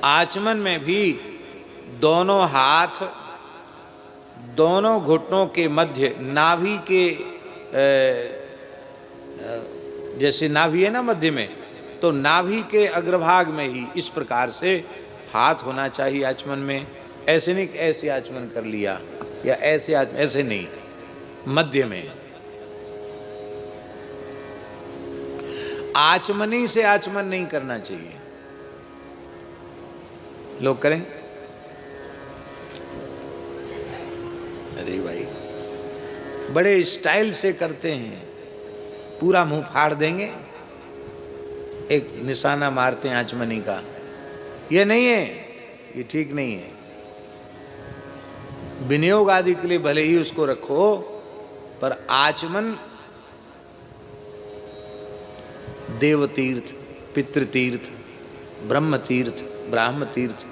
आचमन में भी दोनों हाथ दोनों घुटनों के मध्य नाभि के जैसे नाभि है ना मध्य में, तो नाभि के अग्रभाग में ही इस प्रकार से हाथ होना चाहिए आचमन में। ऐसे नहीं ऐसे आचमन कर लिया या ऐसे ऐसे नहीं, मध्य में। आचमनी से आचमन नहीं करना चाहिए। लोग करें, अरे भाई बड़े स्टाइल से करते हैं, पूरा मुंह फाड़ देंगे, एक निशाना मारते हैं आचमनी का। ये नहीं है, ये ठीक नहीं है। विनियोग आदि के लिए भले ही उसको रखो, पर आचमन देव तीर्थ, पितृ तीर्थ, ब्रह्म तीर्थ, ब्राह्म तीर्थ,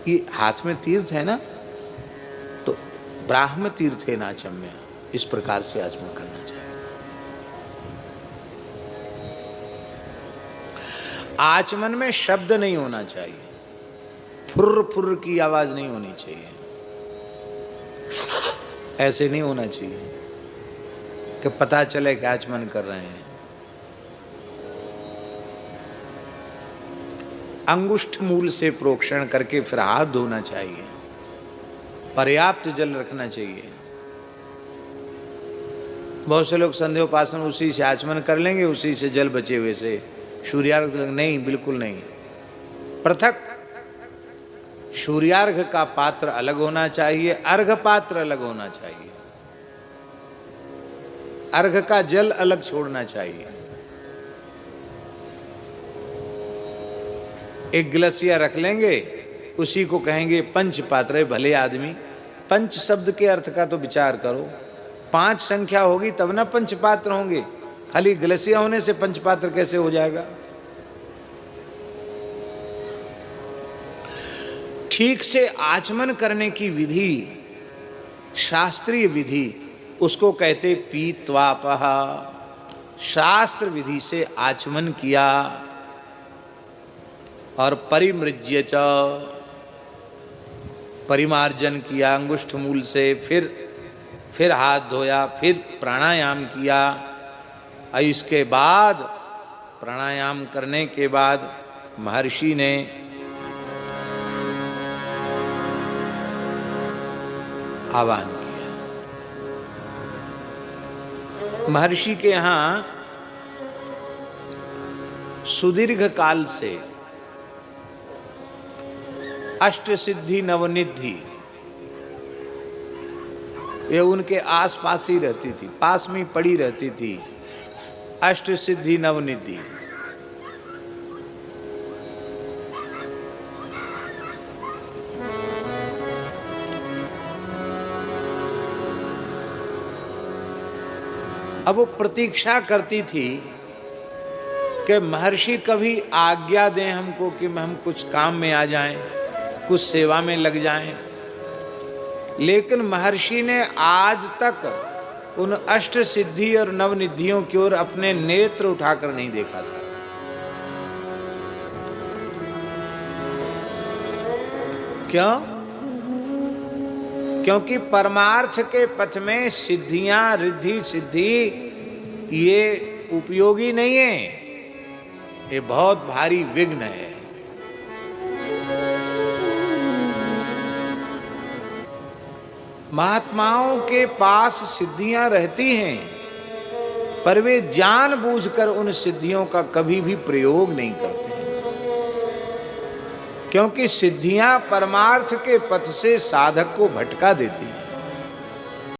ये हाथ में तीर्थ है ना, तो ब्राह्म तीर्थ के नाचम्य इस प्रकार से आचमन करना चाहिए। आचमन में शब्द नहीं होना चाहिए, फुर्र फुर्र की आवाज नहीं होनी चाहिए, ऐसे नहीं होना चाहिए कि पता चले कि आचमन कर रहे हैं। अंगुष्ठ मूल से प्रोक्षण करके फिर हाथ धोना चाहिए, पर्याप्त जल रखना चाहिए। बहुत से लोग संध्योपासन उसी से आचमन कर लेंगे, उसी से जल बचे हुए से सूर्यार्घ। नहीं, बिल्कुल नहीं। पृथक सूर्यार्घ का पात्र अलग होना चाहिए, अर्घ पात्र अलग होना चाहिए, अर्घ का जल अलग छोड़ना चाहिए। एक गिलसिया रख लेंगे, उसी को कहेंगे पंच पात्र। भले आदमी, पंच शब्द के अर्थ का तो विचार करो। 5 संख्या होगी तब ना पंच पात्र होंगे। खाली गिलसिया होने से पंच पात्र कैसे हो जाएगा? ठीक से आचमन करने की विधि, शास्त्रीय विधि, उसको कहते पीत्वापः। शास्त्र विधि से आचमन किया और परिमृज्य च, परिमार्जन किया अंगुष्ठ मूल से, फिर हाथ धोया, फिर प्राणायाम किया। और इसके बाद प्राणायाम करने के बाद महर्षि ने आह्वान किया। महर्षि के यहाँ सुदीर्घ काल से अष्ट सिद्धि नवनिधि ये उनके आस पास ही रहती थी, पास में पड़ी रहती थी। अष्ट सिद्धि नवनिधि अब वो प्रतीक्षा करती थी कि महर्षि कभी आज्ञा दें हमको कि हम कुछ काम में आ जाएं, कुछ सेवा में लग जाएं। लेकिन महर्षि ने आज तक उन अष्ट सिद्धि और नवनिधियों की ओर अपने नेत्र उठाकर नहीं देखा था। क्यों? क्योंकि परमार्थ के पथ में सिद्धियां, रिद्धि सिद्धि ये उपयोगी नहीं है, ये बहुत भारी विघ्न है। महात्माओं के पास सिद्धियां रहती हैं, पर वे जानबूझकर उन सिद्धियों का कभी भी प्रयोग नहीं करते, क्योंकि सिद्धियां परमार्थ के पथ से साधक को भटका देती हैं।